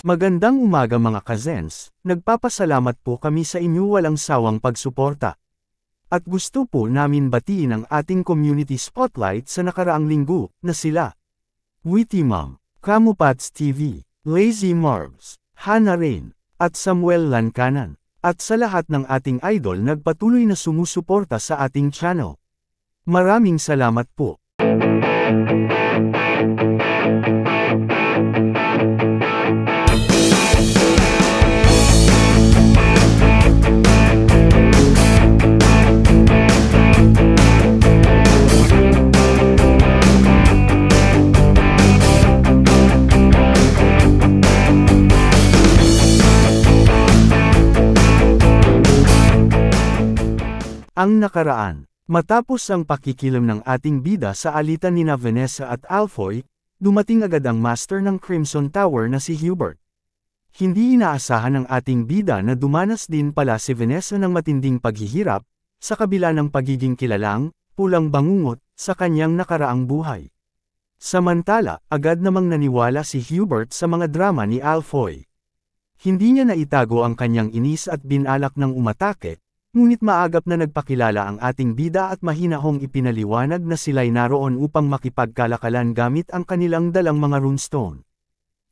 Magandang umaga mga kazens, nagpapasalamat po kami sa inyo walang sawang pagsuporta. At gusto po namin batiin ang ating community spotlight sa nakaraang linggo, na sila Witty Mom, Kamupats TV, Lazy Marbs, Hannah Rain, at Samuel Lancanan. At sa lahat ng ating idol nagpatuloy na sumusuporta sa ating channel. Maraming salamat po. Ang nakaraan, matapos ang pakikilam ng ating bida sa alitan nina Vanessa at Alfoy, dumating agad ang master ng Crimson Tower na si Hubert. Hindi inaasahan ng ating bida na dumanas din pala si Vanessa ng matinding paghihirap, sa kabila ng pagiging kilalang, pulang bangungot, sa kanyang nakaraang buhay. Samantala, agad namang naniwala si Hubert sa mga drama ni Alfoy. Hindi niya naitago ang kanyang inis at binalak ng umatake, ngunit maagap na nagpakilala ang ating bida at mahinahong ipinaliwanag na sila'y naroon upang makipagkalakalan gamit ang kanilang dalang mga runestone.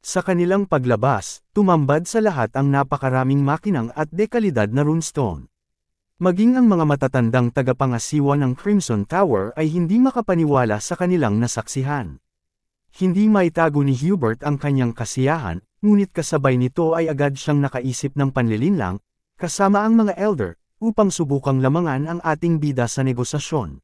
Sa kanilang paglabas, tumambad sa lahat ang napakaraming makinang at dekalidad na runestone. Maging ang mga matatandang tagapangasiwa ng Crimson Tower ay hindi makapaniwala sa kanilang nasaksihan. Hindi maitago ni Hubert ang kanyang kasiyahan, ngunit kasabay nito ay agad siyang nakaisip ng panlilinlang, kasama ang mga elder, upang subukang lamangan ang ating bida sa negosasyon.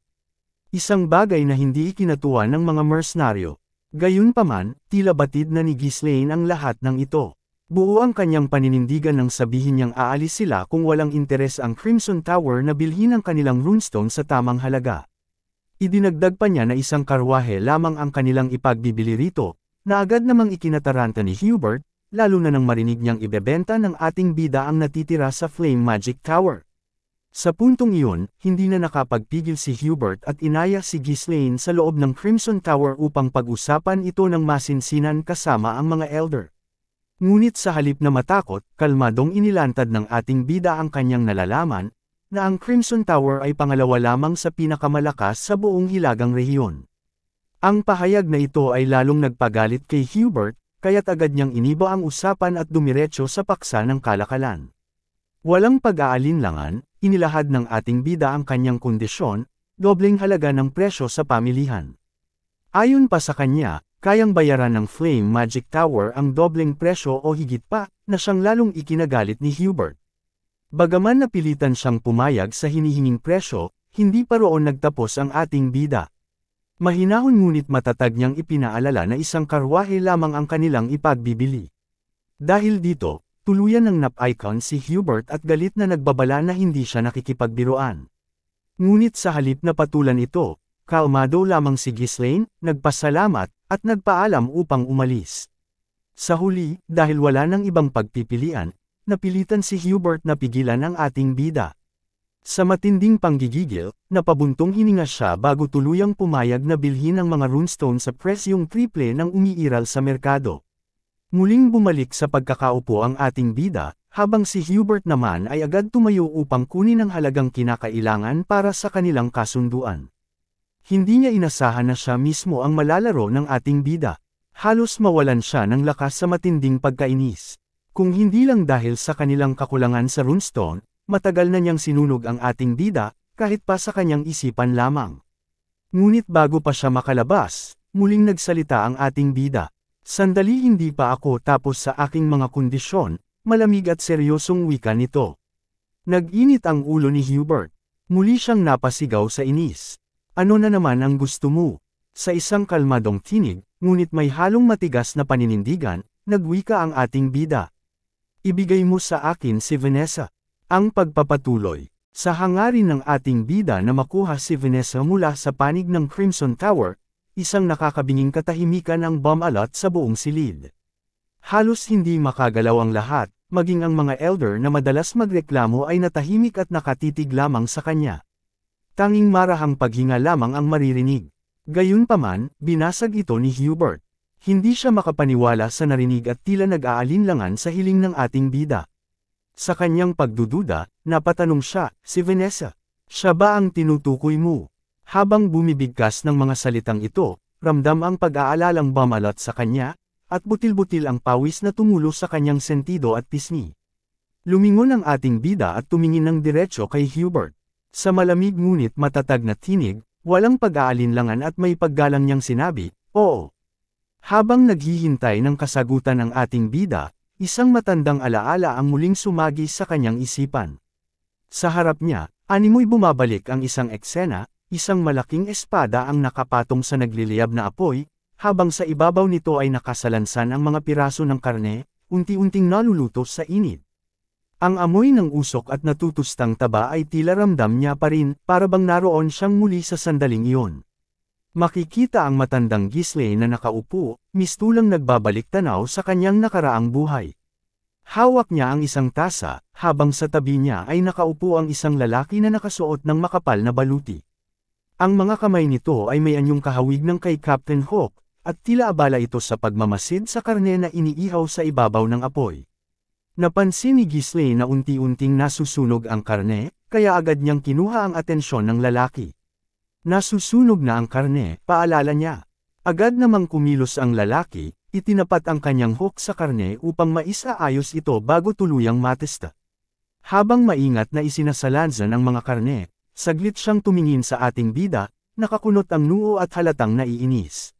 Isang bagay na hindi ikinatuwa ng mga mercenaryo. Gayunpaman, tila batid na ni Ghislaine ang lahat ng ito. Buo ang kanyang paninindigan nang sabihin niyang aalis sila kung walang interes ang Crimson Tower na bilhin ang kanilang runestone sa tamang halaga. Idinagdag pa niya na isang karwahe lamang ang kanilang ipagbibili rito, na agad namang ikinataranta ni Hubert, lalo na nang marinig niyang ibebenta ng ating bida ang natitira sa Flame Magic Tower. Sa puntong iyon, hindi na nakapagpigil si Hubert at inaya si Ghislaine sa loob ng Crimson Tower upang pag-usapan ito ng masinsinan kasama ang mga elder. Ngunit sa halip na matakot, kalmadong inilantad ng ating bida ang kanyang nalalaman, na ang Crimson Tower ay pangalawa lamang sa pinakamalakas sa buong hilagang rehiyon. Ang pahayag na ito ay lalong nagpagalit kay Hubert, kaya't agad niyang iniba ang usapan at dumiretso sa paksa ng kalakalan. Walang pag-aalinlangan, inilahad ng ating bida ang kanyang kondisyon, dobleng halaga ng presyo sa pamilihan. Ayon pa sa kanya, kayang bayaran ng Flame Magic Tower ang dobleng presyo o higit pa, na siyang lalong ikinagalit ni Hubert. Bagaman napilitan siyang pumayag sa hinihinging presyo, hindi pa roon nagtapos ang ating bida. Mahinahon ngunit matatag niyang ipinaalala na isang karwahe lamang ang kanilang ipagbibili. Dahil dito, tuluyan ng nap-icon si Hubert at galit na nagbabala na hindi siya nakikipagbiruan. Ngunit sa halip na patulan ito, kalmado lamang si Ghislaine, nagpasalamat, at nagpaalam upang umalis. Sa huli, dahil wala nang ibang pagpipilian, napilitan si Hubert na pigilan ang ating bida. Sa matinding panggigigil, napabuntong hininga siya bago tuluyang pumayag na bilhin ang mga runestone sa presyong triple ng umiiral sa merkado. Muling bumalik sa pagkakaupo ang ating bida, habang si Hubert naman ay agad tumayo upang kunin ang halagang kinakailangan para sa kanilang kasunduan. Hindi niya inasahan na siya mismo ang malalaro ng ating bida. Halos mawalan siya ng lakas sa matinding pagkainis. Kung hindi lang dahil sa kanilang kakulangan sa runestone, matagal na niyang sinunog ang ating bida, kahit pa sa kanyang isipan lamang. Ngunit bago pa siya makalabas, muling nagsalita ang ating bida. Sandali, hindi pa ako tapos sa aking mga kondisyon, malamig at seryosong wika nito. Nag-init ang ulo ni Hubert. Muli siyang napasigaw sa inis. Ano na naman ang gusto mo? Sa isang kalmadong tinig, ngunit may halong matigas na paninindigan, nagwika ang ating bida. Ibigay mo sa akin si Vanessa. Ang pagpapatuloy. Sa hangarin ng ating bida na makuha si Vanessa mula sa panig ng Crimson Tower, isang nakakabinging katahimikan ang bumalot sa buong silid. Halos hindi makagalaw ang lahat, maging ang mga elder na madalas magreklamo ay natahimik at nakatitig lamang sa kanya. Tanging marahang paghinga lamang ang maririnig. Gayunpaman, binasag ito ni Hubert. Hindi siya makapaniwala sa narinig at tila nag-aalinlangan sa hiling ng ating bida. Sa kanyang pagdududa, napatanong siya, si Vanessa. Siya ba ang tinutukoy mo? Habang bumibigkas ng mga salitang ito, ramdam ang pag-aalalang bumalot sa kanya, at butil-butil ang pawis na tumulo sa kanyang sentido at pisngi. Lumingon ang ating bida at tumingin ng diretso kay Hubert. Sa malamig ngunit matatag na tinig, walang pag-aalinlangan at may paggalang niyang sinabi, oo. Habang naghihintay ng kasagutan ng ating bida, isang matandang alaala ang muling sumagi sa kanyang isipan. Sa harap niya, animoy bumabalik ang isang eksena, isang malaking espada ang nakapatong sa nagliliyab na apoy, habang sa ibabaw nito ay nakasalansan ang mga piraso ng karne, unti-unting naluluto sa init. Ang amoy ng usok at natutustang taba ay tila ramdam niya pa rin, para bang naroon siyang muli sa sandaling iyon. Makikita ang matandang Ghislaine na nakaupo, mistulang nagbabalik tanaw sa kanyang nakaraang buhay. Hawak niya ang isang tasa, habang sa tabi niya ay nakaupo ang isang lalaki na nakasuot ng makapal na baluti. Ang mga kamay nito ay may anyong kahawig ng kay Captain Hook, at tila abala ito sa pagmamasid sa karne na iniihaw sa ibabaw ng apoy. Napansin ni Ghislaine na unti-unting nasusunog ang karne, kaya agad niyang kinuha ang atensyon ng lalaki. Nasusunog na ang karne, paalala niya. Agad namang kumilos ang lalaki, itinapat ang kanyang hook sa karne upang maisaayos ito bago tuluyang matesta. Habang maingat na isinasalansan ang mga karne, saglit siyang tumingin sa ating bida, nakakunot ang noo at halatang naiinis.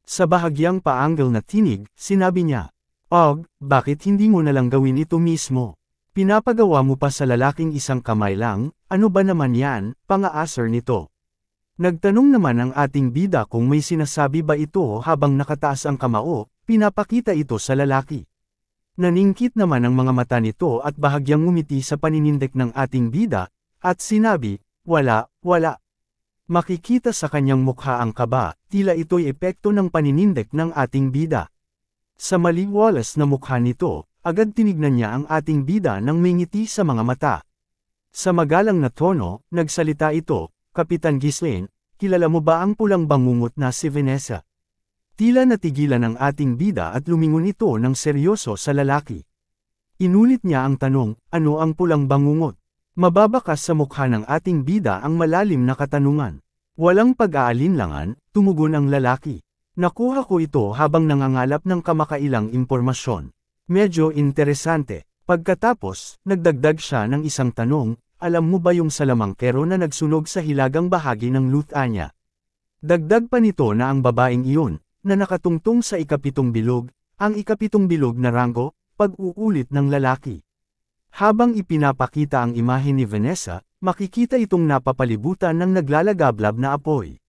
Sa bahagyang paangal na tinig, sinabi niya, Og, bakit hindi mo nalang gawin ito mismo? Pinapagawa mo pa sa lalaking isang kamay lang, ano ba naman yan, pang-aasar nito? Nagtanong naman ang ating bida kung may sinasabi ba ito habang nakataas ang kamao, pinapakita ito sa lalaki. Naningkit naman ang mga mata nito at bahagyang ngumiti sa paninindek ng ating bida, at sinabi, wala. Makikita sa kanyang mukha ang kaba, tila ito'y epekto ng paninindek ng ating bida. Sa maliwalas na mukha nito, agad tinignan niya ang ating bida nang may ngiti sa mga mata. Sa magalang na tono, nagsalita ito, Kapitan Ghislaine, kilala mo ba ang pulang bangungot na si Vanessa? Tila natigilan ang ating bida at lumingon ito ng seryoso sa lalaki. Inulit niya ang tanong, ano ang pulang bangungot? Mababakas sa mukha ng ating bida ang malalim na katanungan. Walang pag-aalinlangan, tumugon ang lalaki. Nakuha ko ito habang nangangalap ng kamakailang impormasyon. Medyo interesante. Pagkatapos, nagdagdag siya ng isang tanong, alam mo ba yung salamangkero na nagsunog sa hilagang bahagi ng Luthania? Dagdag pa nito na ang babaeng iyon, na nakatungtong sa ikapitong bilog, ang ikapitong bilog na ranggo, pag-uulit ng lalaki. Habang ipinapakita ang imahe ni Vanessa, makikita itong napapalibutan ng naglalagablab na apoy.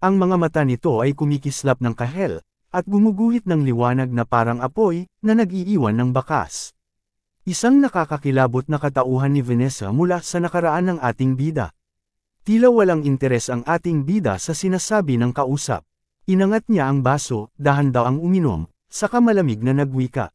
Ang mga mata nito ay kumikislap ng kahel, at gumuguhit ng liwanag na parang apoy, na nag-iiwan ng bakas. Isang nakakakilabot na katauhan ni Vanessa mula sa nakaraan ng ating bida. Tila walang interes ang ating bida sa sinasabi ng kausap. Inangat niya ang baso, dahan daw ang uminom, saka malamig na nagwika.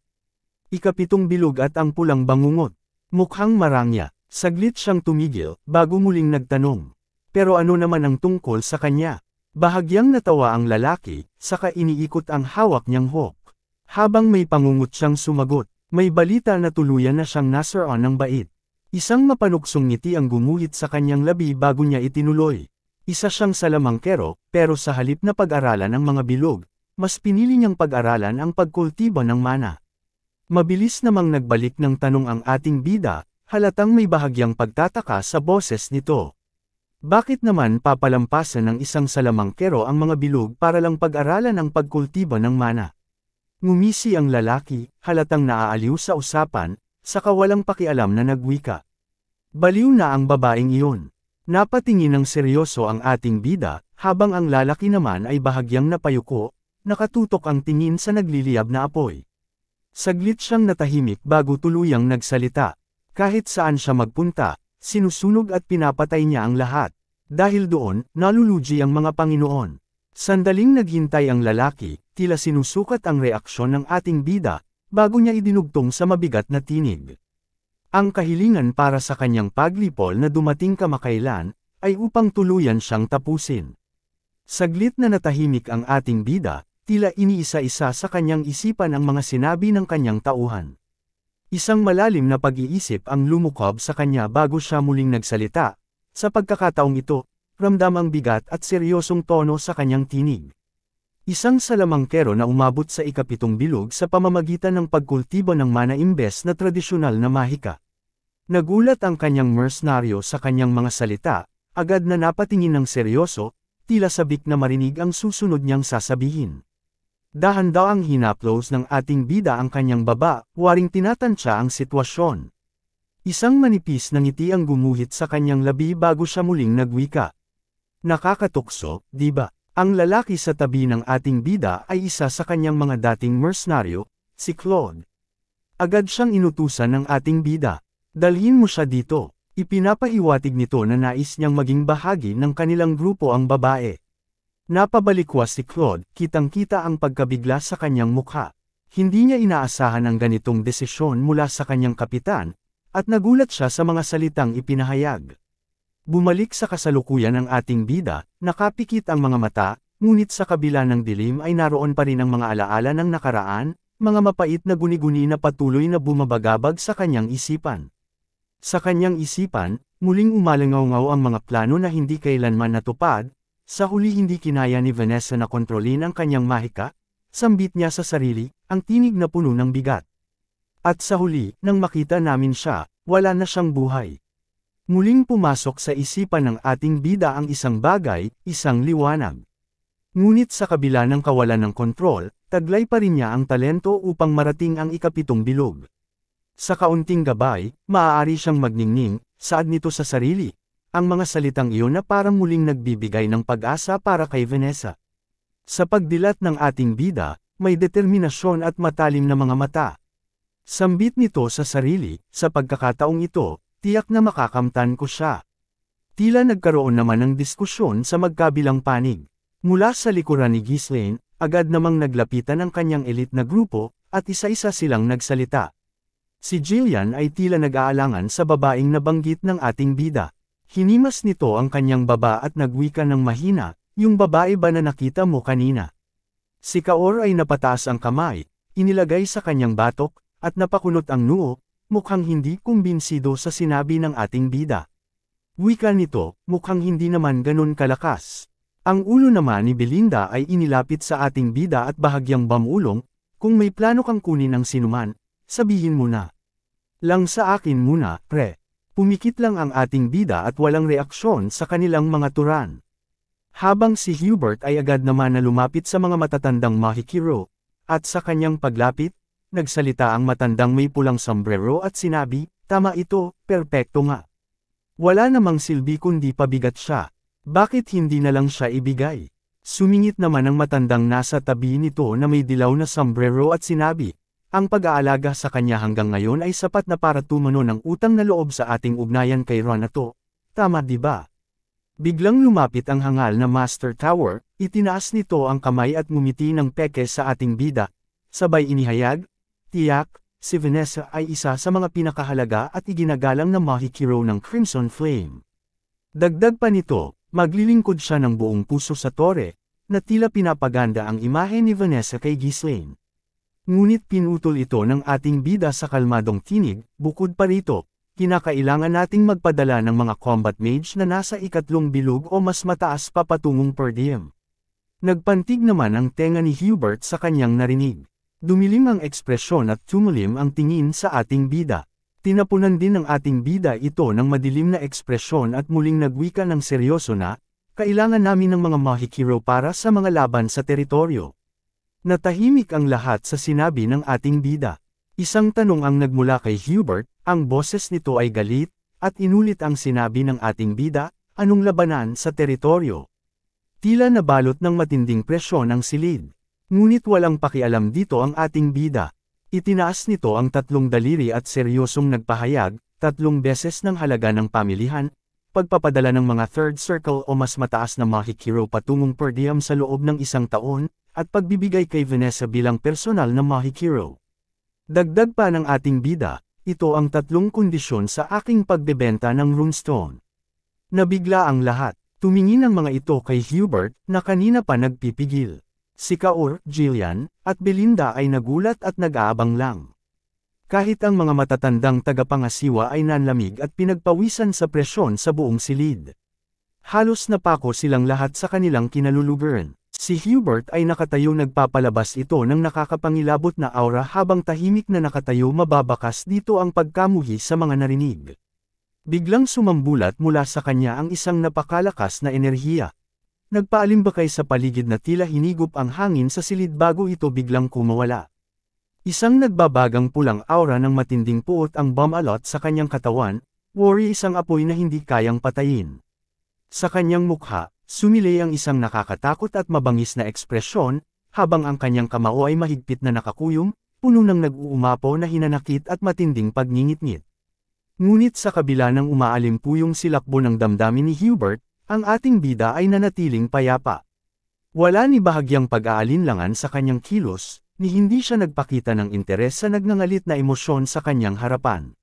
Ikapitong bilog at ang pulang bangungot. Mukhang marangya, saglit siyang tumigil, bago muling nagtanong. Pero ano naman ang tungkol sa kanya? Bahagyang natawa ang lalaki, saka iniikot ang hawak niyang hook. Habang may pangungot siyang sumagot, may balita na tuluyan na siyang nasaroon ng bait. Isang mapanuksong ngiti ang gumuhit sa kanyang labi bago niya itinuloy. Isa siyang salamangkero, pero sa halip na pag-aralan ang mga bilog, mas pinili niyang pag-aralan ang pagkultibo ng mana. Mabilis namang nagbalik ng tanong ang ating bida, halatang may bahagyang pagtataka sa boses nito. Bakit naman papalampasan ng isang salamangkero ang mga bilog para lang pag-aralan ang pagkultibo ng mana? Ngumisi ang lalaki, halatang naaaliw sa usapan, saka walang pakialam na nagwika. Baliw na ang babaeng iyon. Napatingin ng seryoso ang ating bida, habang ang lalaki naman ay bahagyang napayuko, nakatutok ang tingin sa nagliliyab na apoy. Saglit siyang natahimik bago tuluyang nagsalita. Kahit saan siya magpunta, sinusunog at pinapatay niya ang lahat. Dahil doon, nalulugi ang mga Panginoon. Sandaling naghintay ang lalaki, tila sinusukat ang reaksyon ng ating bida, bago niya idinugtong sa mabigat na tinig. Ang kahilingan para sa kanyang paglipol na dumating kamakailan, ay upang tuluyan siyang tapusin. Saglit na natahimik ang ating bida, tila iniisa-isa sa kanyang isipan ang mga sinabi ng kanyang tauhan. Isang malalim na pag-iisip ang lumukob sa kanya bago siya muling nagsalita. Sa pagkakataong ito, ramdam ang bigat at seryosong tono sa kanyang tinig. Isang salamangkero na umabot sa ikapitong bilog sa pamamagitan ng pagkultibo ng mana imbes na tradisyonal na mahika. Nagulat ang kanyang mercenaryo sa kanyang mga salita, agad na napatingin ng seryoso, tila sabik na marinig ang susunod niyang sasabihin. Dahan-dahang hinaplos ng ating bida ang kanyang baba, waring tinatansya ang sitwasyon. Isang manipis na ngiti ang gumuhit sa kanyang labi bago siya muling nagwika. Nakakatukso, di ba? Ang lalaki sa tabi ng ating bida ay isa sa kanyang mga dating mercenaryo, si Claude. Agad siyang inutusan ng ating bida. Dalhin mo siya dito. Ipinapahiwatig nito na nais niyang maging bahagi ng kanilang grupo ang babae. Napabalikwas si Claude, kitang-kita ang pagkabigla sa kanyang mukha. Hindi niya inaasahan ang ganitong desisyon mula sa kanyang kapitan, at nagulat siya sa mga salitang ipinahayag. Bumalik sa kasalukuyan ang ating bida, nakapikit ang mga mata, ngunit sa kabila ng dilim ay naroon pa rin ang mga alaala ng nakaraan, mga mapait na guni-guni na patuloy na bumabagabag sa kanyang isipan. Sa kanyang isipan, muling umalangaw-ngaw ang mga plano na hindi kailanman natupad. Sa huli hindi kinaya ni Vanessa na kontrolin ang kanyang mahika, sambit niya sa sarili, ang tinig na puno ng bigat. At sa huli, nang makita namin siya, wala na siyang buhay. Muling pumasok sa isipan ng ating bida ang isang bagay, isang liwanag. Ngunit sa kabila ng kawalan ng kontrol, taglay pa rin niya ang talento upang marating ang ikapitong bilog. Sa kaunting gabay, maaari siyang magningning, saad nito sa sarili. Ang mga salitang iyon na parang muling nagbibigay ng pag-asa para kay Vanessa. Sa pagdilat ng ating bida, may determinasyon at matalim na mga mata. Sambit nito sa sarili, sa pagkakataong ito, tiyak na makakamtan ko siya. Tila nagkaroon naman ng diskusyon sa magkabilang panig. Mula sa likuran ni Ghislaine, agad namang naglapitan ang kanyang elite na grupo, at isa-isa silang nagsalita. Si Jillian ay tila nag-aalangan sa babaeng nabanggit ng ating bida. Hinimas nito ang kanyang baba at nagwika ng mahina, yung babae ba na nakita mo kanina? Si Kaor ay napataas ang kamay, inilagay sa kanyang batok, at napakunot ang noo, mukhang hindi kumbinsido sa sinabi ng ating bida. Wika nito, mukhang hindi naman ganun kalakas. Ang ulo naman ni Belinda ay inilapit sa ating bida at bahagyang bamulong, kung may plano kang kunin ang sinuman, sabihin mo na. Lang sa akin muna, pre. Pumikit lang ang ating bida at walang reaksyon sa kanilang mga turan. Habang si Hubert ay agad naman na lumapit sa mga matatandang mahikiro, at sa kanyang paglapit, nagsalita ang matandang may pulang sombrero at sinabi, tama ito, perpekto nga. Wala namang silbi kundi pabigat siya. Bakit hindi na lang siya ibigay? Sumingit naman ang matandang nasa tabi nito na may dilaw na sombrero at sinabi, ang pag-aalaga sa kanya hanggang ngayon ay sapat na para tumano ng utang na loob sa ating ugnayan kay Renato. Tama di ba? Biglang lumapit ang hangal na Master Tower, itinaas nito ang kamay at ngumiti ng peke sa ating bida. Sabay inihayag, tiyak, si Vanessa ay isa sa mga pinakahalaga at iginagalang na mahikiro ng Crimson Flame. Dagdag pa nito, maglilingkod siya ng buong puso sa tore, na tila pinapaganda ang imahe ni Vanessa kay Ghislaine. Ngunit pinutol ito ng ating bida sa kalmadong tinig, bukod pa rito, kinakailangan nating magpadala ng mga combat mage na nasa ikatlong bilog o mas mataas pa patungong per diem. Nagpantig naman ang tenga ni Hubert sa kanyang narinig. Dumilim ang ekspresyon at tumulim ang tingin sa ating bida. Tinapunan din ng ating bida ito ng madilim na ekspresyon at muling nagwika ng seryoso na, kailangan namin ng mga mahikiro para sa mga laban sa teritoryo. Natahimik ang lahat sa sinabi ng ating bida. Isang tanong ang nagmula kay Hubert, ang boses nito ay galit, at inulit ang sinabi ng ating bida, anong labanan sa teritoryo. Tila nabalot ng matinding presyon ang silid. Ngunit walang pakialam dito ang ating bida. Itinaas nito ang tatlong daliri at seryosong nagpahayag, 3 beses ng halaga ng pamilihan, pagpapadala ng mga third circle o mas mataas na mahikiro patungong per diem sa loob ng 1 taon, at pagbibigay kay Vanessa bilang personal na mahikiro. Dagdag pa ng ating bida, ito ang 3 kondisyon sa aking pagbebenta ng runestone. Nabigla ang lahat, tumingin ang mga ito kay Hubert, na kanina pa nagpipigil. Si Kaur, Jillian, at Belinda ay nagulat at nag-aabang lang. Kahit ang mga matatandang tagapangasiwa ay nanlamig at pinagpawisan sa presyon sa buong silid. Halos napako silang lahat sa kanilang kinaluluguran. Si Hubert ay nakatayo nagpapalabas ito ng nakakapangilabot na aura habang tahimik na nakatayo mababakas dito ang pagkamuhi sa mga narinig. Biglang sumambulat mula sa kanya ang isang napakalakas na enerhiya. Nagpaalimbakay sa paligid na tila hinigop ang hangin sa silid bago ito biglang kumawala. Isang nagbabagang pulang aura ng matinding puot ang bumalot sa kanyang katawan, worry isang apoy na hindi kayang patayin. Sa kanyang mukha, sumilay ang isang nakakatakot at mabangis na ekspresyon, habang ang kanyang kamao ay mahigpit na nakakuyom, puno ng nag-uumapaw na hinanakit at matinding pagngingit-ngit. Ngunit sa kabila ng umaalimpuyong silakbo ng damdamin ni Hubert, ang ating bida ay nanatiling payapa. Wala ni bahagyang pag-aalinlangan sa kanyang kilos, ni hindi siya nagpakita ng interes sa nagngangalit na emosyon sa kanyang harapan.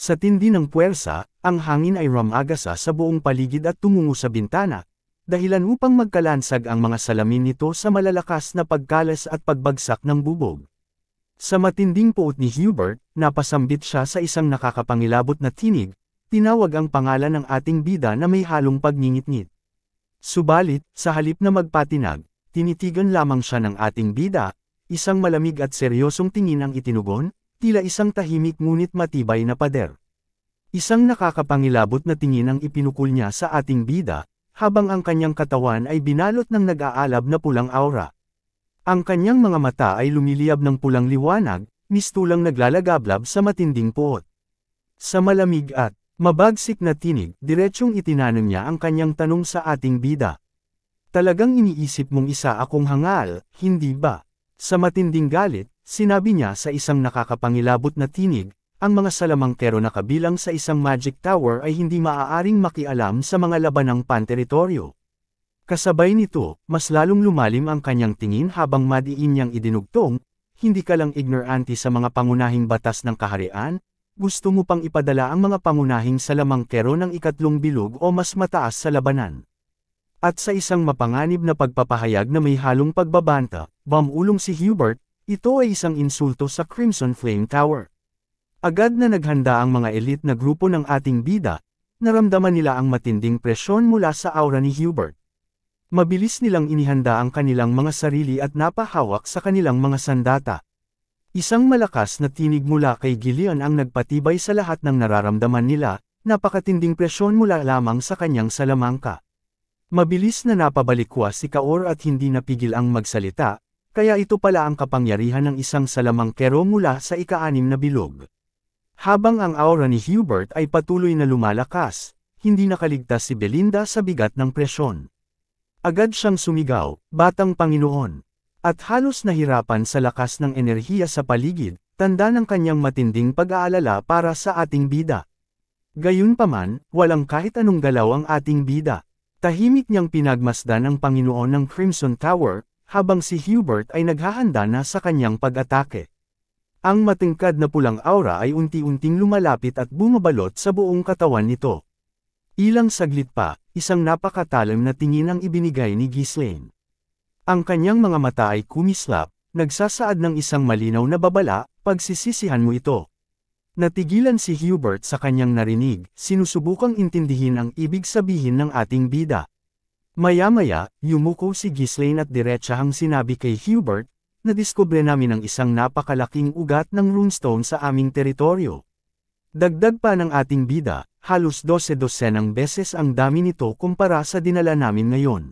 Sa tindi ng puwersa, ang hangin ay rumagasa sa buong paligid at tumungo sa bintana, dahilan upang magkalansag ang mga salamin nito sa malalakas na pagkalas at pagbagsak ng bubog. Sa matinding puot ni Hubert, napasambit siya sa isang nakakapangilabot na tinig, tinawag ang pangalan ng ating bida na may halong pagngingit-ngit. Subalit, sa halip na magpatinag, tinitigan lamang siya ng ating bida, isang malamig at seryosong tingin ang itinugon, tila isang tahimik ngunit matibay na pader. Isang nakakapangilabot na tingin ang ipinukul niya sa ating bida, habang ang kanyang katawan ay binalot ng nag-aalab na pulang aura. Ang kanyang mga mata ay lumiliyab ng pulang liwanag, mistulang naglalagablab sa matinding puot. Sa malamig at mabagsik na tinig, diretsyong itinanong niya ang kanyang tanong sa ating bida. Talagang iniisip mong isa akong hangal, hindi ba? Sa matinding galit, sinabi niya sa isang nakakapangilabot na tinig, ang mga salamangkero na kabilang sa isang magic tower ay hindi maaaring makialam sa mga labanang panteritoryo. Kasabay nito, mas lalong lumalim ang kanyang tingin habang madiin niyang idinugtong, hindi ka lang ignorante sa mga pangunahing batas ng kaharian, gusto mo pang ipadala ang mga pangunahing salamangkero ng ikatlong bilog o mas mataas sa labanan. At sa isang mapanganib na pagpapahayag na may halong pagbabanta, bumulong si Hubert, ito ay isang insulto sa Crimson Flame Tower. Agad na naghanda ang mga elite na grupo ng ating bida, naramdaman nila ang matinding presyon mula sa aura ni Hubert. Mabilis nilang inihanda ang kanilang mga sarili at napahawak sa kanilang mga sandata. Isang malakas na tinig mula kay Gillian ang nagpatibay sa lahat ng nararamdaman nila, napakatinding presyon mula lamang sa kanyang salamangka. Mabilis na napabalikwa si Kaur at hindi napigil ang magsalita, kaya ito pala ang kapangyarihan ng isang salamangkero mula sa ika-6 na bilog. Habang ang aura ni Hubert ay patuloy na lumalakas, hindi nakaligtas si Belinda sa bigat ng presyon. Agad siyang sumigaw, "Batang Panginoon!" At halos nahirapan sa lakas ng enerhiya sa paligid, tanda ng kanyang matinding pag-aalala para sa ating bida. Gayunpaman, walang kahit anong galaw ang ating bida. Tahimik niyang pinagmasdan ang Panginoon ng Crimson Tower, habang si Hubert ay naghahanda na sa kanyang pag-atake. Ang matingkad na pulang aura ay unti-unting lumalapit at bumabalot sa buong katawan nito. Ilang saglit pa, isang napakatalim na tingin ang ibinigay ni Ghislaine. Ang kanyang mga mata ay kumislap, nagsasaad ng isang malinaw na babala, pagsisisihan mo ito. Natigilan si Hubert sa kanyang narinig, sinusubukang intindihin ang ibig sabihin ng ating bida. Maya-maya, yumuko si Ghislaine at diretsahang sinabi kay Hubert, "Nadiskubre namin ang isang napakalaking ugat ng runestone sa aming teritoryo." Dagdag pa ng ating bida, halos 12 beses ang dami nito kumpara sa dinala namin ngayon.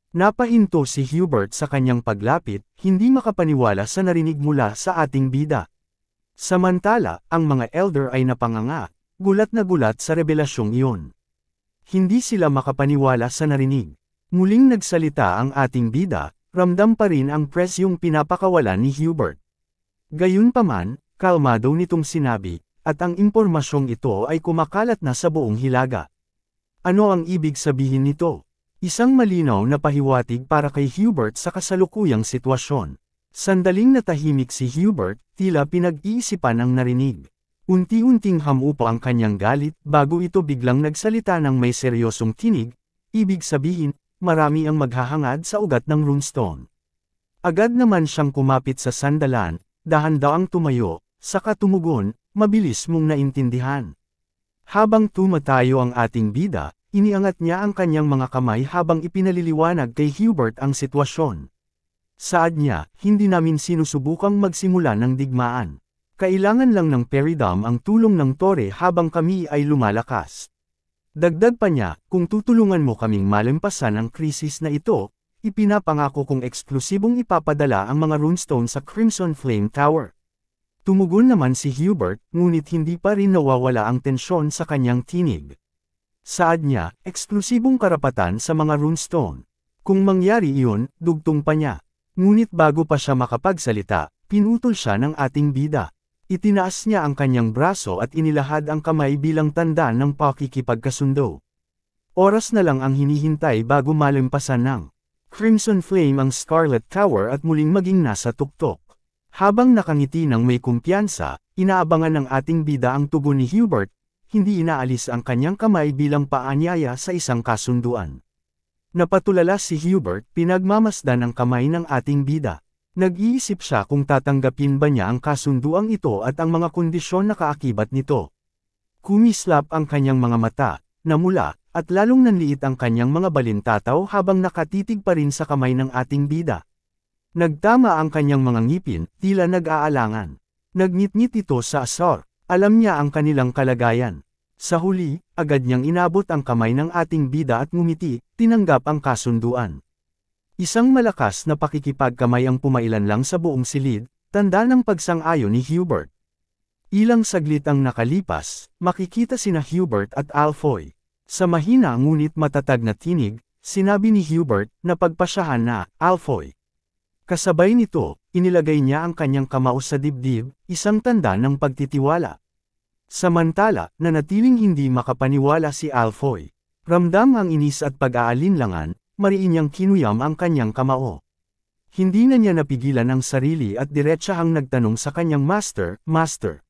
Napahinto si Hubert sa kanyang paglapit, hindi makapaniwala sa narinig mula sa ating bida. Samantala, ang mga elder ay napanganga, gulat na gulat sa revelasyong iyon. Hindi sila makapaniwala sa narinig. Muling nagsalita ang ating bida, ramdam pa rin ang presyong pinapakawalan ni Hubert. Gayunpaman, kalmado nitong sinabi, at ang impormasyong ito ay kumakalat na sa buong hilaga. Ano ang ibig sabihin nito? Isang malinaw na pahiwatig para kay Hubert sa kasalukuyang sitwasyon. Sandaling natahimik si Hubert, tila pinag-iisipan ang narinig. Unti-unting hamupa ang kanyang galit bago ito biglang nagsalita ng may seryosong tinig, ibig sabihin, marami ang maghahangad sa ugat ng runestone. Agad naman siyang kumapit sa sandalan, dahan-daang tumayo, saka tumugon, mabilis mong naintindihan. Habang tumatayo ang ating bida, iniangat niya ang kanyang mga kamay habang ipinaliliwanag kay Hubert ang sitwasyon. Saad niya, hindi namin sinusubukang magsimula ng digmaan. Kailangan lang ng Peridam ang tulong ng Tore habang kami ay lumalakas. Dagdag pa niya, kung tutulungan mo kaming malampasan ang krisis na ito, ipinapangako kong eksklusibong ipapadala ang mga runestone sa Crimson Flame Tower. Tumugon naman si Hubert, ngunit hindi pa rin nawawala ang tensyon sa kanyang tinig. Saad niya, eksklusibong karapatan sa mga runestone. Kung mangyari iyon, dugtong pa niya. Ngunit bago pa siya makapagsalita, pinutol siya ng ating bida. Itinaas niya ang kanyang braso at inilahad ang kamay bilang tanda ng pakikipagkasundo. Oras na lang ang hinihintay bago malampasan ng Crimson Flame ang Scarlet Tower at muling maging nasa tuktok. Habang nakangiti ng may kumpiyansa, inaabangan ng ating bida ang tugon ni Hubert, hindi inaalis ang kanyang kamay bilang paanyaya sa isang kasunduan. Napatulala si Hubert, pinagmamasdan ang kamay ng ating bida. Nag-iisip siya kung tatanggapin ba niya ang kasunduang ito at ang mga kondisyon na kaakibat nito. Kumislap ang kanyang mga mata, namula, at lalong nanliit ang kanyang mga balintataw habang nakatitig pa rin sa kamay ng ating bida. Nagtama ang kanyang mga ngipin, tila nag-aalangan. Nagngit-ngit ito sa asar, alam niya ang kanilang kalagayan. Sa huli, agad niyang inabot ang kamay ng ating bida at ngumiti, tinanggap ang kasunduan. Isang malakas na pakikipagkamay ang pumailan lang sa buong silid, tanda ng pagsang-ayon ni Hubert. Ilang saglit ang nakalipas, makikita sina Hubert at Alfoy. Sa mahina ngunit matatag na tinig, sinabi ni Hubert na pagpasyahan na, Alfoy. Kasabay nito, inilagay niya ang kanyang kamao sa dibdib, isang tanda ng pagtitiwala. Samantala, nanatiling hindi makapaniwala si Alfoy. Ramdam ang inis at pag-aalinlangan, mariin niyang kinuyam ang kanyang kamao. Hindi na niya napigilan ang sarili at diretsahang nagtanong sa kanyang master, Master.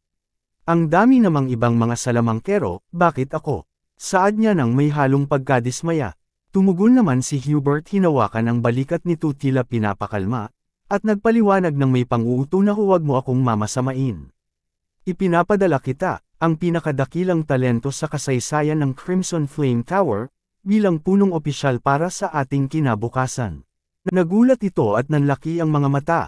Ang dami namang ibang mga salamangkero, bakit ako? Saad niya nang may halong pagkadismaya. Tumugon naman si Hubert, hinawakan ang balikat nito tila pinapakalma, at nagpaliwanag ng may pang-uuto na huwag mo akong mamasamain. Ipinapadala kita, ang pinakadakilang talento sa kasaysayan ng Crimson Flame Tower, bilang punong opisyal para sa ating kinabukasan. Nagulat ito at nanlaki ang mga mata.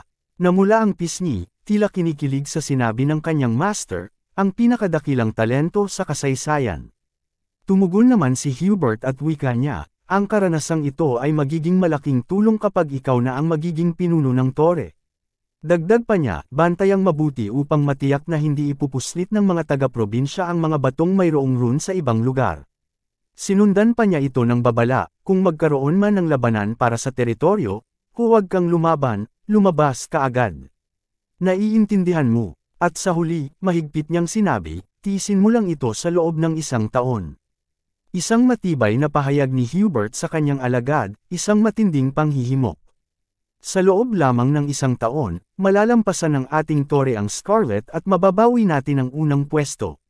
Namula ang pisngi, tila kinikilig sa sinabi ng kanyang master, ang pinakadakilang talento sa kasaysayan. Tumugon naman si Hubert at wika niya, ang karanasang ito ay magiging malaking tulong kapag ikaw na ang magiging pinuno ng Tore. Dagdag pa niya, bantayang mabuti upang matiyak na hindi ipupuslit ng mga taga-probinsya ang mga batong mayroong rune sa ibang lugar. Sinundan pa niya ito ng babala, kung magkaroon man ng labanan para sa teritoryo, huwag kang lumaban, lumabas ka agad. Naiintindihan mo, at sa huli, mahigpit niyang sinabi, tiisin mo lang ito sa loob ng 1 taon. Isang matibay na pahayag ni Hubert sa kanyang alagad, isang matinding panghihimok. Sa loob lamang ng 1 taon, malalampasan ng ating Tore ang Scarlet at mababawi natin ang unang pwesto.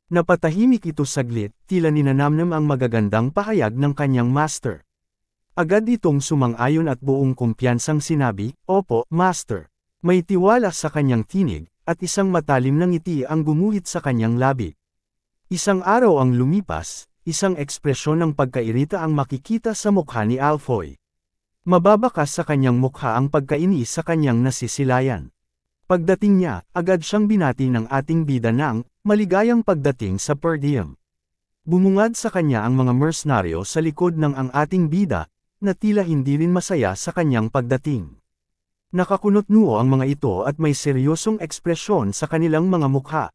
Napatahimik ito saglit, tila ninanamnam ang magagandang pahayag ng kanyang master. Agad itong sumang-ayon at buong kumpiyansang sinabi, Opo, Master. May tiwala sa kanyang tinig, at isang matalim na ngiti ang gumuhit sa kanyang labi. Isang araw ang lumipas, isang ekspresyon ng pagkairita ang makikita sa mukha ni Alfoy. Mababakas sa kanyang mukha ang pagkainis sa kanyang nasisilayan. Pagdating niya, agad siyang binati ng ating bida ng maligayang pagdating sa per diem. Bumungad sa kanya ang mga mercenaryo sa likod ng ang ating bida, na tila hindi rin masaya sa kanyang pagdating. Nakakunot-noo ang mga ito at may seryosong ekspresyon sa kanilang mga mukha.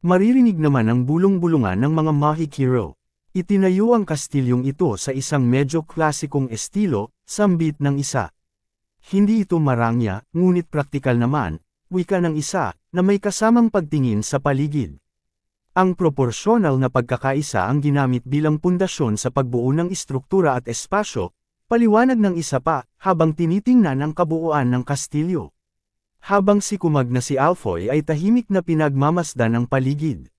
Maririnig naman ang bulong-bulungan ng mga Mahikiro. Itinayo ang kastilyong ito sa isang medyo klasikong estilo, sambit ng isa. Hindi ito marangya, ngunit praktikal naman, wika ng isa, na may kasamang pagtingin sa paligid. Ang proporsyonal na pagkakaisa ang ginamit bilang pundasyon sa pagbuo ng istruktura at espasyo, paliwanag ng isa pa, habang tinitingnan ang kabuuan ng kastilyo. Habang sikumag na si Alfoy ay tahimik na pinagmamasdan ang paligid.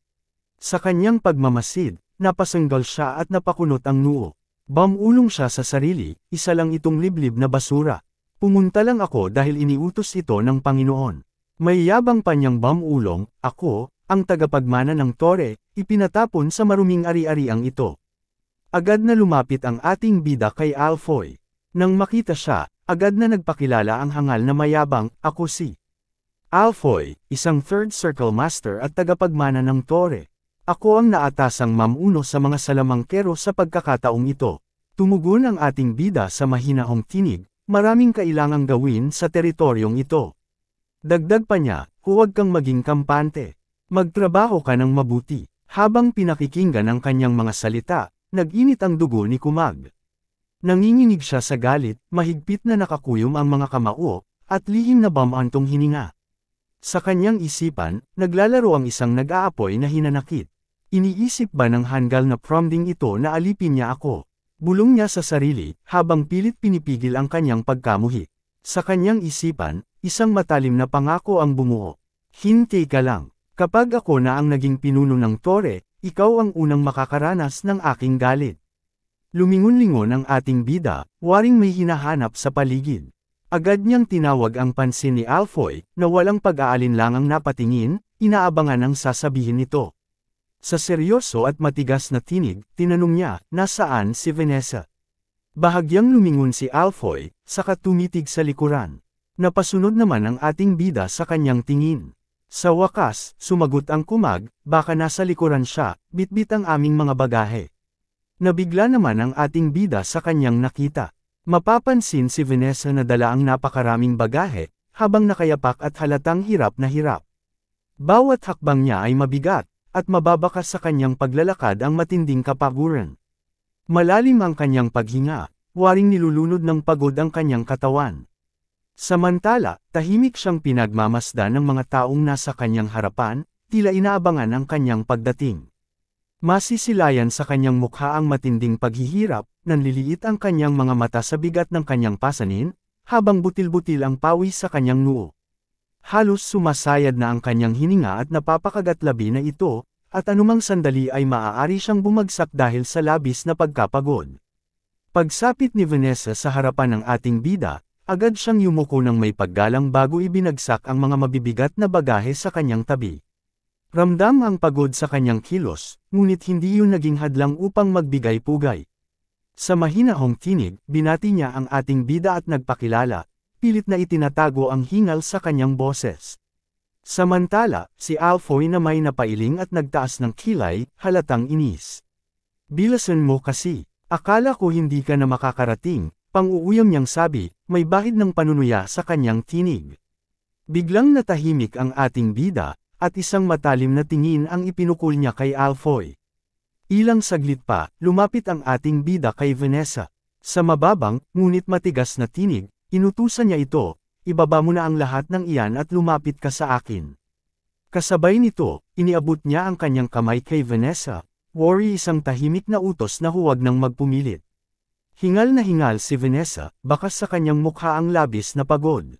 Sa kanyang pagmamasid, napasanggal siya at napakunot ang noo. Bamulong siya sa sarili, isa lang itong liblib na basura. Pumunta lang ako dahil iniutos ito ng Panginoon. May yabang pa niyang bamulong, ako, ang tagapagmana ng tore, ipinatapon sa maruming ari-ariang ito. Agad na lumapit ang ating bida kay Alfoy. Nang makita siya, agad na nagpakilala ang hangal na mayabang, ako si Alfoy, isang third circle master at tagapagmana ng tore. Ako ang naatasang mamuno sa mga salamangkero sa pagkakataong ito. Tumugon ang ating bida sa mahinahong tinig, maraming kailangang gawin sa teritoryong ito. Dagdag pa niya, huwag kang maging kampante. Magtrabaho ka ng mabuti. Habang pinakikinggan ang kanyang mga salita, nag-init ang dugo ni Kumag. Nanginginig siya sa galit, mahigpit na nakakuyom ang mga kamao, at lihim na bamantong hininga. Sa kanyang isipan, naglalaro ang isang nag-aapoy na hinanakit. Iniisip ba ng hanggal na prompting ito na alipin niya ako? Bulong niya sa sarili, habang pilit pinipigil ang kanyang pagkamuhi. Sa kanyang isipan, isang matalim na pangako ang bumuo. Hintay ka lang. Kapag ako na ang naging pinuno ng tore, ikaw ang unang makakaranas ng aking galit. Lumingon-lingon ang ating bida, waring may hinahanap sa paligid. Agad niyang tinawag ang pansin ni Alfoy, na walang pag-aalinlangang napatingin, inaabangan ang sasabihin nito. Sa seryoso at matigas na tinig, tinanong niya, nasaan si Vanessa? Bahagyang lumingon si Alfoy, saka tumitig sa likuran. Napasunod naman ang ating bida sa kanyang tingin. Sa wakas, sumagot ang Kumag, baka nasa likuran siya, bitbit ang aming mga bagahe. Nabigla naman ang ating bida sa kanyang nakita. Mapapansin si Vanessa na dala ang napakaraming bagahe, habang nakayapak at halatang hirap na hirap. Bawat hakbang niya ay mabigat, at mababakas sa kanyang paglalakad ang matinding kapaguran. Malalim ang kanyang paghinga, waring nilulunod ng pagod ang kanyang katawan. Samantala, tahimik siyang pinagmamasdan ng mga taong nasa kanyang harapan, tila inaabangan ang kanyang pagdating. Masisilayan sa kanyang mukha ang matinding paghihirap, nanliliit ang kanyang mga mata sa bigat ng kanyang pasanin, habang butil-butil ang pawis sa kanyang noo. Halos sumasayad na ang kanyang hininga at napapakagatlabi na ito, at anumang sandali ay maaari siyang bumagsak dahil sa labis na pagkapagod. Pagsapit ni Vanessa sa harapan ng ating bida, agad siyang yumuko ng may paggalang bago ibinagsak ang mga mabibigat na bagahe sa kanyang tabi. Ramdam ang pagod sa kanyang kilos, ngunit hindi yun naging hadlang upang magbigay pugay. Sa mahinahong tinig, binati niya ang ating bida at nagpakilala, pilit na itinatago ang hingal sa kanyang boses. Samantala, si Alfoy na may napailing at nagtaas ng kilay, halatang inis. Bilasan mo kasi, akala ko hindi ka na makakarating. Pang-uuyam niyang sabi, may bahid ng panunuya sa kanyang tinig. Biglang natahimik ang ating bida, at isang matalim na tingin ang ipinukul niya kay Alfoy. Ilang saglit pa, lumapit ang ating bida kay Vanessa. Sa mababang, ngunit matigas na tinig, inutusan niya ito, ibaba mo na ang lahat ng iyan at lumapit ka sa akin. Kasabay nito, iniabot niya ang kanyang kamay kay Vanessa, worry isang tahimik na utos na huwag nang magpumilit. Hingal na hingal si Vanessa, bakas sa kanyang mukha ang labis na pagod.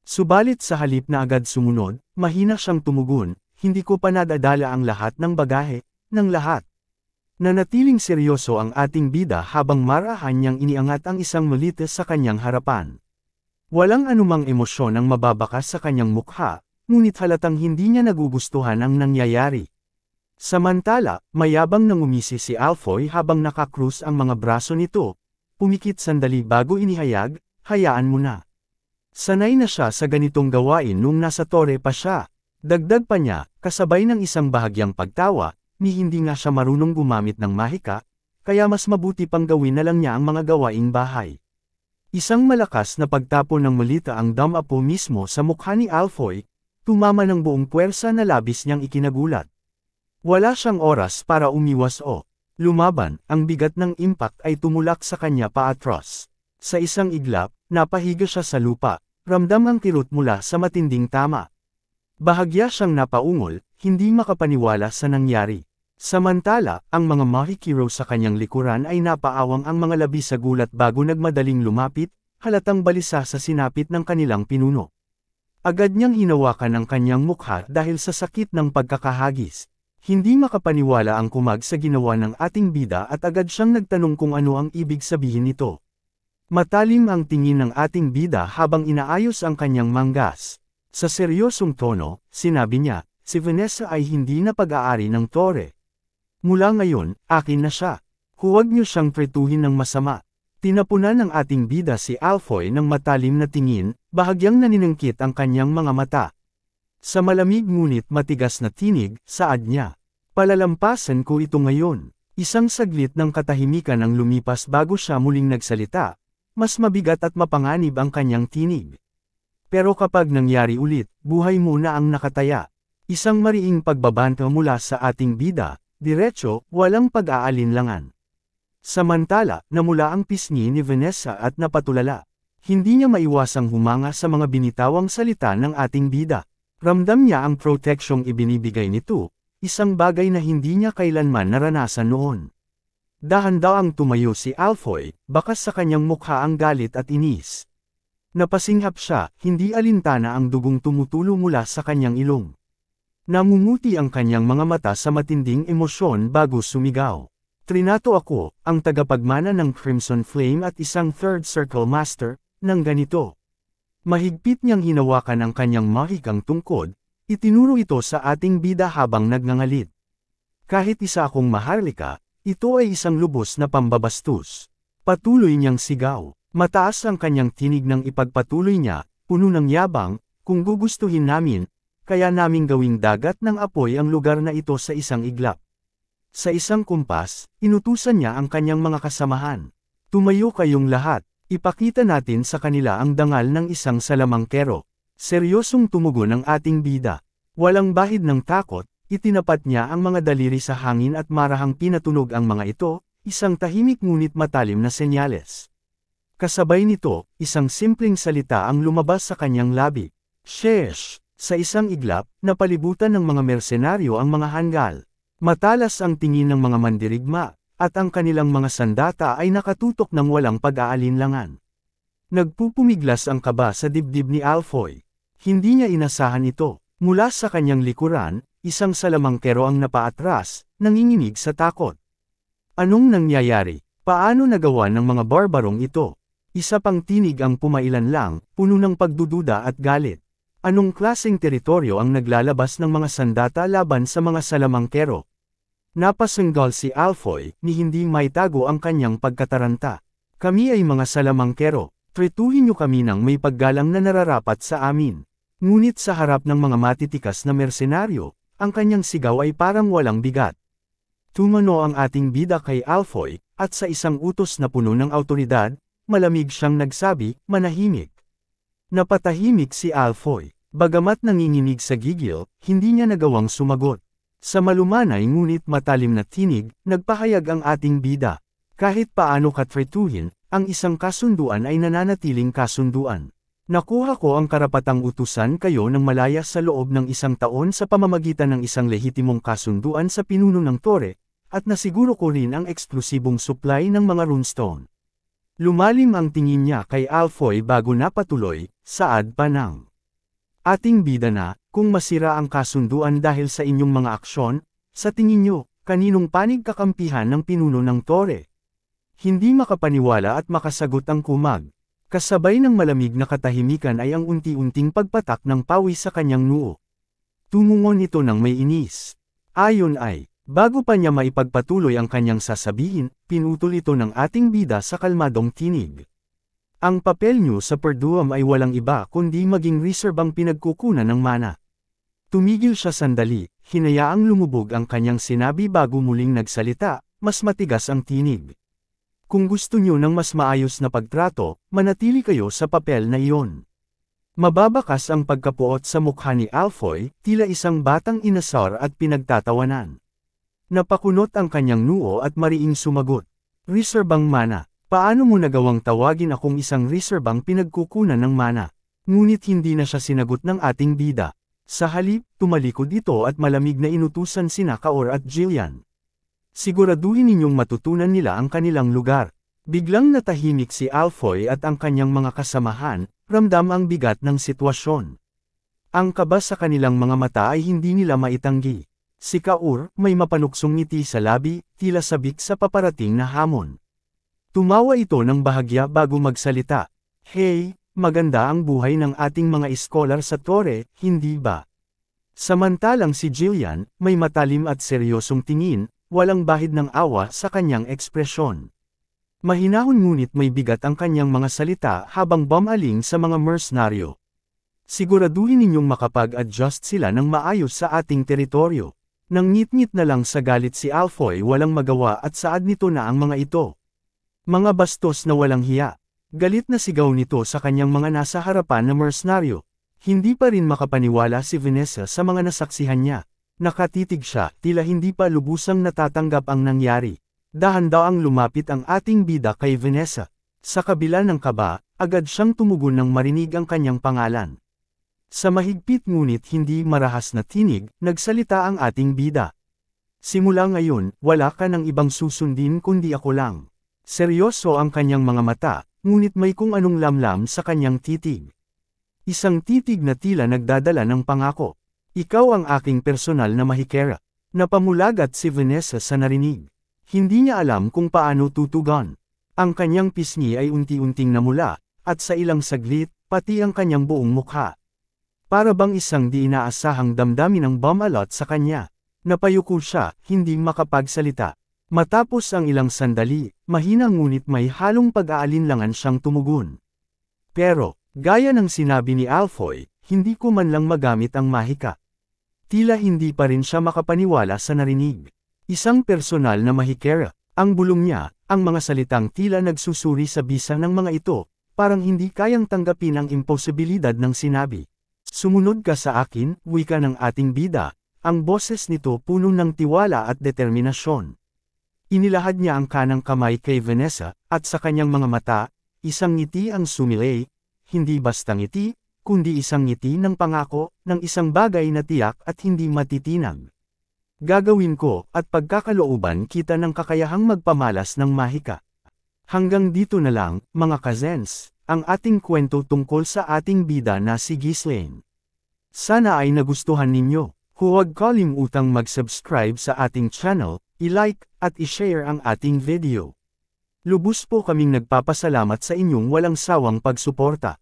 Subalit sa halip na agad sumunod, mahina siyang tumugon, hindi ko pa nadadala ang lahat ng bagahe, ng lahat. Nanatiling seryoso ang ating bida habang marahan niyang iniangat ang isang malita sa kanyang harapan. Walang anumang emosyon ang mababakas sa kanyang mukha, ngunit halatang hindi niya nagugustuhan ang nangyayari. Samantala, mayabang nang umisi si Alfoy habang nakakrus ang mga braso nito. Pumikit sandali bago inihayag, hayaan mo na. Sanay na siya sa ganitong gawain nung nasa tore pa siya. Dagdag pa niya, kasabay ng isang bahagyang pagtawa, ni hindi nga siya marunong gumamit ng mahika, kaya mas mabuti pang gawin na lang niya ang mga gawaing bahay. Isang malakas na pagtapon ng malita ang damapo mismo sa mukha ni Alfoy, tumama ng buong puwersa na labis niyang ikinagulat. Wala siyang oras para umiwas o lumaban, ang bigat ng impact ay tumulak sa kanya paatros. Sa isang iglap, napahiga siya sa lupa, ramdam ang kirot mula sa matinding tama. Bahagya siyang napaungol, hindi makapaniwala sa nangyari. Samantala, ang mga makikiro sa kanyang likuran ay napaawang ang mga labi sa gulat bago nagmadaling lumapit, halatang balisa sa sinapit ng kanilang pinuno. Agad niyang hinawakan ang kanyang mukha dahil sa sakit ng pagkakahagis. Hindi makapaniwala ang Kumag sa ginawa ng ating bida at agad siyang nagtanong kung ano ang ibig sabihin nito. Matalim ang tingin ng ating bida habang inaayos ang kanyang manggas. Sa seryosong tono, sinabi niya, si Vanessa ay hindi na pag-aari ng tore. Mula ngayon, akin na siya. Huwag niyo siyang trituhin ng masama. Tinapunan ng ating bida si Alfoy ng matalim na tingin, bahagyang naniningkit ang kanyang mga mata. Sa malamig ngunit matigas na tinig, saad niya. Palalampasan ko ito ngayon. Isang saglit ng katahimikan ang lumipas bago siya muling nagsalita. Mas mabigat at mapanganib ang kanyang tinig. Pero kapag nangyari ulit, buhay muna ang nakataya. Isang mariing pagbabanta mula sa ating bida, diretso, walang pag-aalinlangan. Samantala, namula ang pisngi ni Vanessa at napatulala. Hindi niya maiwasang humanga sa mga binitawang salita ng ating bida. Ramdam niya ang proteksyong ibinibigay nito, isang bagay na hindi niya kailanman naranasan noon. Dahan-dahang tumayo si Alfoy, bakas sa kanyang mukha ang galit at inis. Napasinghap siya, hindi alintana ang dugong tumutulo mula sa kanyang ilong. Namumuti ang kanyang mga mata sa matinding emosyon bago sumigaw. Trinato ako, ang tagapagmana ng Crimson Flame at isang Third Circle Master, ng ganito. Mahigpit niyang hinawakan ang kanyang mahikang tungkod, itinuro ito sa ating bida habang nagngangalit. Kahit isa akong maharlika, ito ay isang lubos na pambabastos. Patuloy niyang sigaw. Mataas ang kanyang tinig nang ipagpatuloy niya, puno ng yabang, kung gugustuhin namin, kaya naming gawing dagat ng apoy ang lugar na ito sa isang iglap. Sa isang kumpas, inutusan niya ang kanyang mga kasamahan. Tumayo kayong lahat, ipakita natin sa kanila ang dangal ng isang salamangkero. Seryosong tumugon ang ating bida. Walang bahid ng takot, itinapat niya ang mga daliri sa hangin at marahang pinatunog ang mga ito, isang tahimik ngunit matalim na senyales. Kasabay nito, isang simpleng salita ang lumabas sa kanyang labi. Sheesh! Sa isang iglap, napalibutan ng mga mersenaryo ang mga hanggal. Matalas ang tingin ng mga mandirigma, at ang kanilang mga sandata ay nakatutok ng walang pag-aalinlangan. Nagpupumiglas ang kaba sa dibdib ni Alfoy. Hindi niya inasahan ito. Mula sa kanyang likuran, isang salamangkero ang napaatras, nanginginig sa takot. Anong nangyayari? Paano nagawa ng mga barbarong ito? Isa pang tinig ang pumailan lang, puno ng pagdududa at galit. Anong klaseng teritoryo ang naglalabas ng mga sandata laban sa mga salamangkero? Napasanggal si Alfoy, ni hindi maitago ang kanyang pagkataranta. Kami ay mga salamangkero, trituhin niyo kami ng may paggalang na nararapat sa amin. Ngunit sa harap ng mga matitikas na mersenaryo, ang kanyang sigaw ay parang walang bigat. Tumano ang ating bida kay Alfoy, at sa isang utos na puno ng autoridad, malamig siyang nagsabi, manahimik. Napatahimik si Alfoy. Bagamat nanginginig sa gigil, hindi niya nagawang sumagot. Sa malumanay ngunit matalim na tinig, nagpahayag ang ating bida. Kahit paano katretuhin, ang isang kasunduan ay nananatiling kasunduan. Nakuha ko ang karapatang utusan kayo ng malaya sa loob ng isang taon sa pamamagitan ng isang lehitimong kasunduan sa pinuno ng tore, at nasiguro ko rin ang eksklusibong supply ng mga runestone. Lumalim ang tingin niya kay Alfoy bago napatuloy, saad pa ng ating bida na, kung masira ang kasunduan dahil sa inyong mga aksyon, sa tingin nyo, kaninong panig kakampihan ng pinuno ng tore? Hindi makapaniwala at makasagot ang kumag. Kasabay ng malamig na katahimikan ay ang unti-unting pagpatak ng pawis sa kanyang noo. Tumungon ito ng may inis. Ayon ay, bago pa niya maipagpatuloy ang kanyang sasabihin, pinutol ito ng ating bida sa kalmadong tinig. Ang papel nyo sa Perduum ay walang iba kundi maging reserbang pinagkukunan ng mana. Tumigil siya sandali, hinayaang lumubog ang kanyang sinabi bago muling nagsalita, mas matigas ang tinig. Kung gusto nyo ng mas maayos na pagtrato, manatili kayo sa papel na iyon. Mababakas ang pagkapuot sa mukha ni Alfoy, tila isang batang inasar at pinagtatawanan. Napakunot ang kanyang noo at mariing sumagot. Reserbang mana. Paano mo nagawang tawagin akong isang reserbang pinagkukunan ng mana? Ngunit hindi na siya sinagot ng ating bida. Sa halip, tumalikod ito at malamig na inutusan sina Kaor at Jillian. Siguraduhin ninyong matutunan nila ang kanilang lugar. Biglang natahimik si Alfoy at ang kanyang mga kasamahan, ramdam ang bigat ng sitwasyon. Ang kaba sa kanilang mga mata ay hindi nila maitanggi. Si Kaor, may mapanuksong ngiti sa labi, tila sabik sa paparating na hamon. Tumawa ito ng bahagya bago magsalita. Hey, maganda ang buhay ng ating mga iskolar sa tore, hindi ba? Samantalang si Jillian, may matalim at seryosong tingin, walang bahid ng awa sa kanyang ekspresyon. Mahinahon ngunit may bigat ang kanyang mga salita habang bumaling sa mga mercenaryo. Siguraduhin ninyong makapag-adjust sila ng maayos sa ating teritoryo. Nang ngit-ngit na lang sa galit si Alfoy, walang magawa at saad nito na ang mga ito. Mga bastos na walang hiya. Galit na sigaw nito sa kanyang mga nasa harapan na mercenaryo. Hindi pa rin makapaniwala si Vanessa sa mga nasaksihan niya. Nakatitig siya, tila hindi pa lubusang natatanggap ang nangyari. Dahan-daang lumapit ang ating bida kay Vanessa. Sa kabila ng kaba, agad siyang tumugon nang marinig ang kanyang pangalan. Sa mahigpit ngunit hindi marahas na tinig, nagsalita ang ating bida. Simula ngayon, wala ka ng ibang susundin kundi ako lang. Seryoso ang kanyang mga mata, ngunit may kung anong lamlam sa kanyang titig. Isang titig na tila nagdadala ng pangako. Ikaw ang aking personal na mahikera. Napamulagat si Vanessa sa narinig. Hindi niya alam kung paano tutugon. Ang kanyang pisngi ay unti-unting namula, at sa ilang saglit, pati ang kanyang buong mukha. Para bang isang di inaasahang damdamin ang bumalot sa kanya. Napayuko siya, hindi makapagsalita. Matapos ang ilang sandali, mahina ngunit may halong pag-aalinlangan siyang tumugon. Pero, gaya ng sinabi ni Alfoy, hindi ko man lang magamit ang mahika. Tila hindi pa rin siya makapaniwala sa narinig. Isang personal na mahikera, ang bulong niya, ang mga salitang tila nagsusuri sa bisa ng mga ito, parang hindi kayang tanggapin ang imposibilidad ng sinabi. Sumunod ka sa akin, wika ng ating bida, ang boses nito puno ng tiwala at determinasyon. Inilahad niya ang kanang kamay kay Vanessa, at sa kanyang mga mata, isang ngiti ang sumilay, hindi basta ngiti, kundi isang ngiti ng pangako, ng isang bagay na tiyak at hindi matitinag. Gagawin ko, at pagkakalooban kita ng kakayahang magpamalas ng mahika. Hanggang dito na lang, mga kazens, ang ating kwento tungkol sa ating bida na si Ghislaine. Sana ay nagustuhan ninyo. Huwag kalimutang mag-subscribe sa ating channel, i-like, at i-share ang ating video. Lubos po kaming nagpapasalamat sa inyong walang sawang pagsuporta.